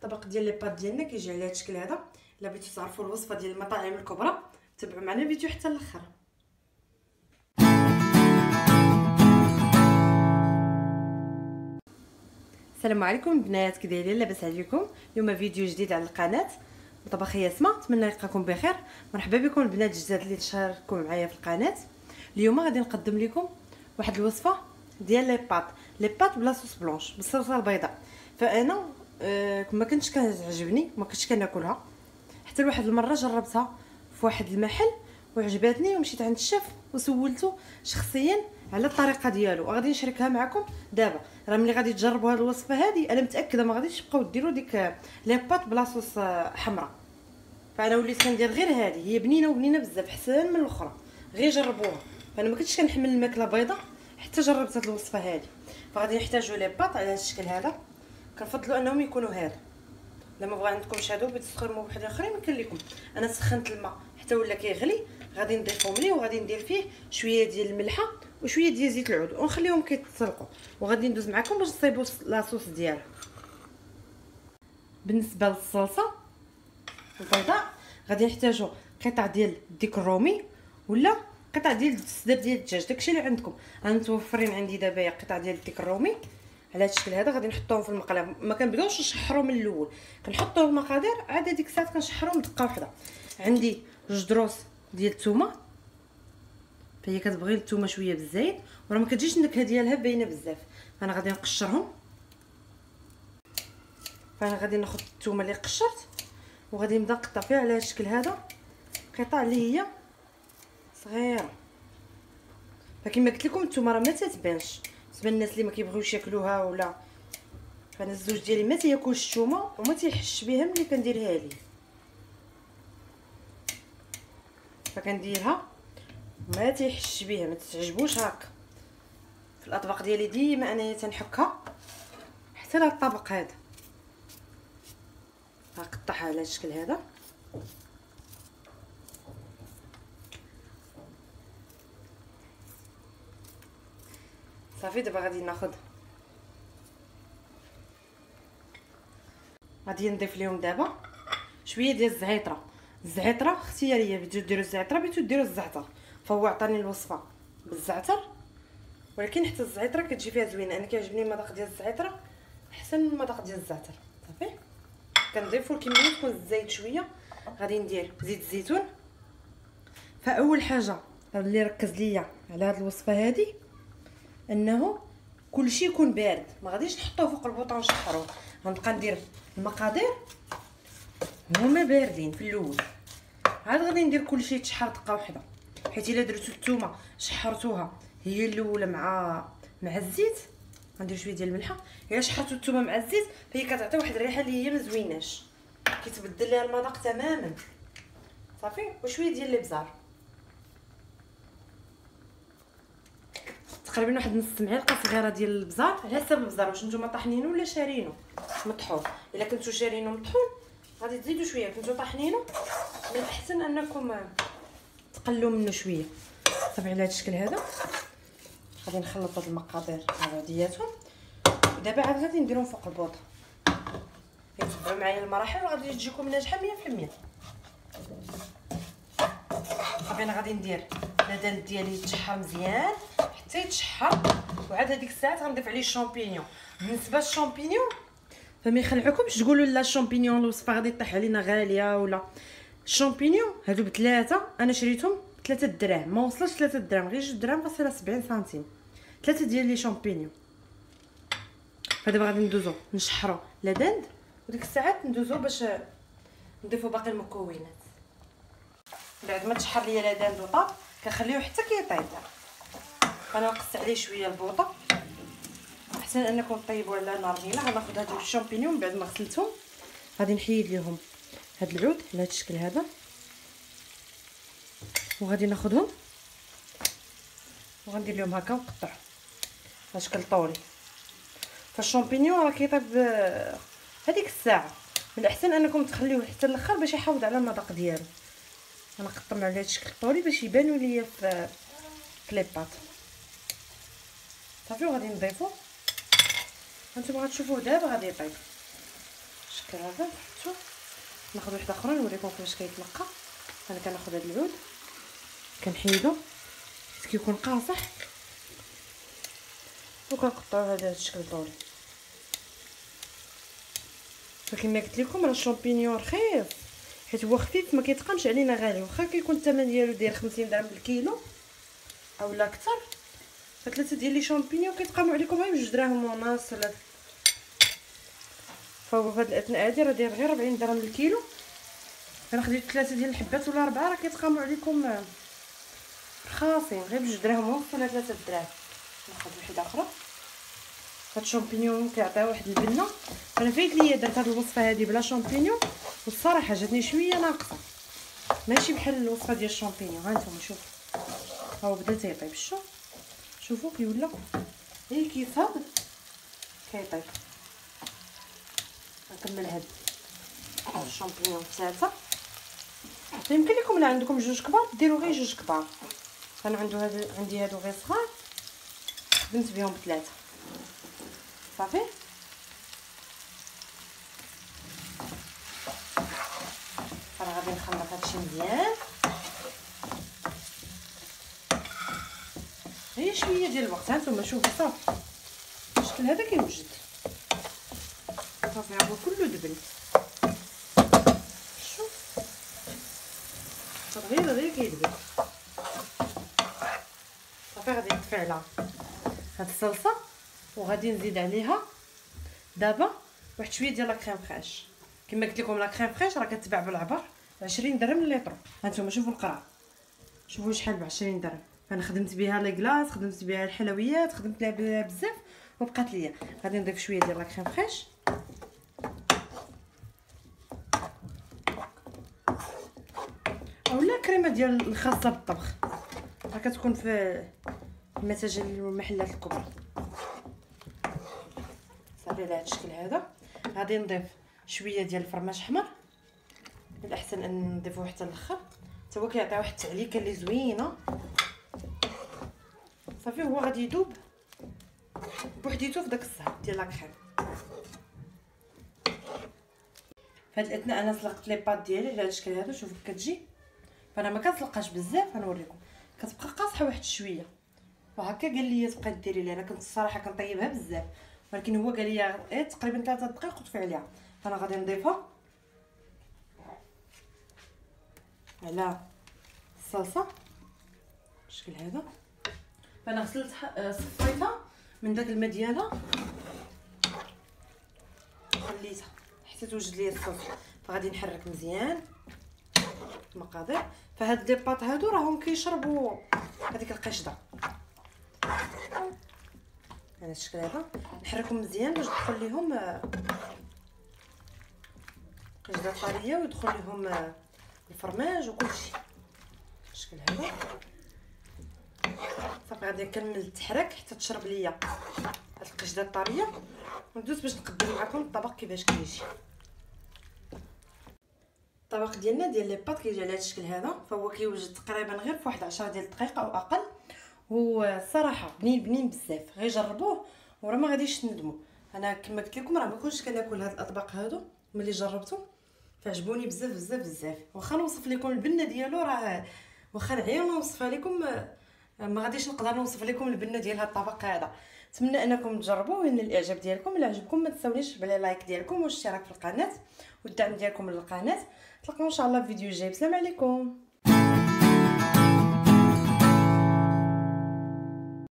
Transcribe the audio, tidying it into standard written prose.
الطبق ديال لي بات ديالنا كيجي على هذا الشكل هذا. الا بغيتو تعرفوا الوصفه ديال المطاعم الكبرى تبعوا معنا الفيديو حتى الاخر. السلام عليكم البنات، كي دايرين؟ لاباس عليكم؟ اليوم فيديو جديد على القناه طبخيه سما. نتمنى يلقاكم بخير. مرحبا بكم البنات الجداد اللي تشاركوا معايا في القناه. اليوم غادي نقدم لكم واحد الوصفه ديال لي بات بلا صوص بلونش بالصلصه البيضاء. فانا ما كنتش كتعجبني، ما كنتش كناكلها حتى لواحد المره جربتها في واحد المحل وعجبتني ومشيت عند الشيف وسولته شخصيا على الطريقه ديالو، وغادي نشاركها معكم دابا. راه ملي غادي تجربوا هذه الوصفه هذه انا متاكده ما غاديش تبقاو ديروا ديك لي بات بلا صوص حمراء. فانا وليت كندير غير هذه، هي بنينه وبنينه بزاف احسن من الاخرى، غير جربوها. فانا ما كنتش كنحمل الماكله بيضاء حتى جربت هذه الوصفه هذه. فغادي نحتاجوا لي بات على هذا الشكل هذا. كنفضلوا انهم يكونوا هذا. لما بغا عندكم هادو بتسخروا بواحد اخرين يمكن لكم. انا سخنت الماء حتى ولا كيغلي، غادي نضيفو مليه وغادي ندير فيه شويه ديال الملحه وشويه ديال زيت العود ونخليهم كيتسلقوا، وغادي ندوز معكم باش تصايبوا لاصوص ديالها. بالنسبه للصلصه البيضاء غادي نحتاجوا قطع ديال الديك الرومي ولا قطع ديال السداب ديال الدجاج، داكشي اللي عندكم. انا متوفرين عندي دابا قطع ديال الديك الرومي على هذا الشكل هذا. غادي نحطوهم في المقله، ما كنبداوش نشحروا من الاول، كنحطوا المقادير عاد ديك الساعه كنشحرهم دقه واحده. عندي جوج دروس ديال الثومه، فهي كتبغي الثومه شويه بالزيت وراه ما كتجيش النكهه ديالها باينه بزاف. فانا غادي نقشرهم. فانا غادي ناخذ الثومه اللي قشرت وغادي نبدا نقطع فيها على هذا الشكل هذا قطع اللي هي صغيره. فكما قلت لكم الثومه راه ما تتبانش بالنسبه للناس اللي ما كيبغيوش ياكلوها ولا. فانا الزوج ديالي ما تياكلش الثومه وما تيحش بها ملي كنديرها ليه، فكنديرها ما تيحش بها، ما تتعجبوش هكا. في الاطباق ديالي ديما انايا تنحكها حتى لهاد الطبق هذا. غنقطعها على الشكل هذا. صافي دابا غادي ناخذ، غادي نضيف لهم دابا شويه ديال الزعتره. الزعتره اختياريه، بغيتو ديروا الزعتره بغيتو ديروا الزعتر. فهو عطاني الوصفه بالزعتر، ولكن حتى الزعتره كتجي فيها زوينه. انا كيعجبني المذاق ديال الزعتره احسن من المذاق ديال الزعتر. صافي كنضيفوا الكميه تكون الزيت شويه. غادي ندير زيت الزيتون. فاول حاجه اللي ركز ليا على هذه الوصفه هذه انه كلشي يكون بارد، ما غاديش نحطوه فوق البوطه ونشحروه. غنبقى ندير المقادير هما باردين في الاول، عاد غادي ندير كلشي يتشحر دقه واحده. حيت الا درتو الثومه شحرتوها هي الاولى مع الزيت، غندير شويه ديال الملحه. الا شحرتو الثومه مع الزيت فهي كتعطي واحد الريحه اللي هي ما زويناش، كيتبدل ليها المذاق تماما. صافي وشويه ديال الابزار، تقريبا واحد نص معلقه صغيره ديال الابزار على حسب الابزار، واش نتوما طاحنينو ولا شارينو مطحون. الا كنتو شارينو مطحون غادي تزيدوا شويه، كنتو طاحنينو من الاحسن انكم تقلوا منه شويه. صافي على هذا الشكل هذا غادي نخلط هاد المقادير مع بعضياتهم. ودابا عاد غادي نديرهم فوق البوطه. تبعوا معايا المراحل وغادي تجيكم ناجحه 100%. صافي انا غادي ندير اللدان ديالي يتشحر مزيان حتى يتشحر، وعاد هذيك الساعه غنضيف عليه الشامبينيون. بالنسبه للشامبينيون فما يخلعكمش تقولوا لا الشامبينيون الوصفه غادي طيح علينا غاليه ولا. الشامبينيون هادو بثلاثه، انا شريتهم 3 دراهم، ما وصلش 3 دراهم، غير 2 دراهم غسيره 70 سنتيم. 3 ديال لي شامبينيون. فدابا غادي ندوزو نشحروا لا دند، وديك الساعات ندوزو باش نضيفوا باقي المكونات. بعد ما تشحر ليا لا دند وطاب كنخليوه حتى كيطيب. انا نقص عليه شويه البوطه احسن انكم طيبوا على نار هنا. غناخذ هاد الشامبينيون بعد ما غسلتهم، غادي نحيد ليهم هاد العود على هاد الشكل هذا، وغادي ناخذهم وغندير لهم هكا ونقطعهم على شكل طولي. فالشامبينيون راه كيطيب هذيك الساعه، من الاحسن انكم تخليوه حتى الاخر باش يحافظ على المذاق ديالو. انا قطعهم على هذا الشكل طولي باش يبانوا ليا في لي بات. صافي وغادي نضيفو، هانتوما غتشوفوه دابا غادي يطيب. الشكل هذا. شوف ناخذ وحده اخرى نوريكم كيفاش كيتنقى. انا كناخذ هذا العود كنحيدو حيت كيكون قاصح وكنقطعوه على هذا الشكل طولي. فكما قلت لكم راه الشامبينيون رخيص حيت هو خفيف ما كيتقامش علينا غالي، واخا كيكون الثمن ديالو داير 50 درهم بالكيلو اولا اكثر، فثلاثه ديال لي شامبينيون كيتقاموا عليكم غير 2 دراهم ونص ولا. فهو في هذه الاثناء هذه راه داير غير 40 درهم بالكيلو. انا خديت 3 ديال الحبات ولا 4 راه كيتقاموا عليكم رخاصين غير 2 دراهم ونص ولا 3 دراهم. ناخذ وحده اخرى. هاد الشامبينيون كيعطيو واحد البنه. انا فايت ليا درت هاد الوصفه هادي بلا شامبينيون والصراحه جاتني شويه ناقصه، ماشي بحال الوصفه ديال الشامبينيون. ها نتوما شوفوا ها هو بدا تيطيب. شوفوا كي ولا غير كيصاد كيطيب. نكمل هاد الشامبينيون الثالثه. يمكن لكم لا عندكم 2 كبار ديروا غير 2 كبار. انا عندي هادو غير صغار خدمت بهم ب3 صافي. انا غادي نخلط هادشي مزيان غير شويه ديال الوقت. هانتوما شوفوا صافي الشكل هذا كيوجد صافي. هو كله دبل. شوف غير كيدبل صافي. غادي نطفي على هاد الصلصه وغادي نزيد عليها دابا واحد شويه ديال لا كريم فريش. كما قلت لكم لا كريم فريش راه كتباع بالعبر 20 درهم الليطرو. هانتوما شوفوا القرعه، شوفوا شحال ب 20 درهم. انا خدمت بها لي كلاص، خدمت بها الحلويات، خدمت بها بزاف وبقات ليا. غادي نضيف شويه ديال لا كريم فريش اولا كريمه ديال الخاصه بالطبخ راه كتكون في المتاجر والمحلات الكبرى صافي. على هذا الشكل هذا غادي نضيف شويه ديال الفرماج احمر. الاحسن ان نضيفوه حتى الاخر، حتى هو كيعطي واحد التعليكه اللي زوينه صافي. هو غادي يذوب بوحديتو في داك الزهر ديال لاكريم. في هاد الاثناء انا سلقت لي باط ديالي على هذا الشكل هذا. شوفوا كتجي، فانا ما كنسلقاش بزاف غنوريكم. كتبقى قاصحه واحد شويه وهكا. قال لي تبقى ديري لي. انا كنت الصراحه كنطيبها بزاف ولكن هو قال لي تقريبا 3 دقائق وطفي عليها. فانا غادي نضيفها على الصلصه بالشكل هذا. فانا غسلت صفيتها من داك الماء ديالها خليتها حتى توجد لي الصلصه. فغادي نحرك مزيان المقادير. فهاد لي باط هادو راهم كيشربوا هذيك القشده على الشكل هذا. نحركهم مزيان باش تدخل ليهم قشده طريه ويدخل ليهم الفرماج وكلشي بالشكل هذا صافي. غادي نكمل التحرك حتى تشرب ليا هاد القشده الطريه وندوز باش نقدم معكم الطبق كيفاش كيجي. الطبق ديالنا ديال لي باط كيجي على هذا الشكل هذا. فهو كيوجد تقريبا غير في واحد 10 ديال الدقائق او اقل. والصراحه بنين بزاف، غير جربوه وراه ما غاديش تندموا. انا كما قلت لكم راه ما كنتش كناكل هاد الاطباق هادو ملي جربته فعجبوني بزاف. واخا نوصف لكم البنه ديالو راه واخا نعيا نوصفها لكم ما غاديش نقدر نوصف لكم البنه ديال هاد الطبق هذا. نتمنى انكم تجربوه وان الاعجاب ديالكم. الا عجبكم ما تنساونيش باللايك ديالكم والاشتراك في القناه والدعم ديالكم للقناه. نتلاقاو ان شاء الله في فيديو جاي. بسلام عليكم.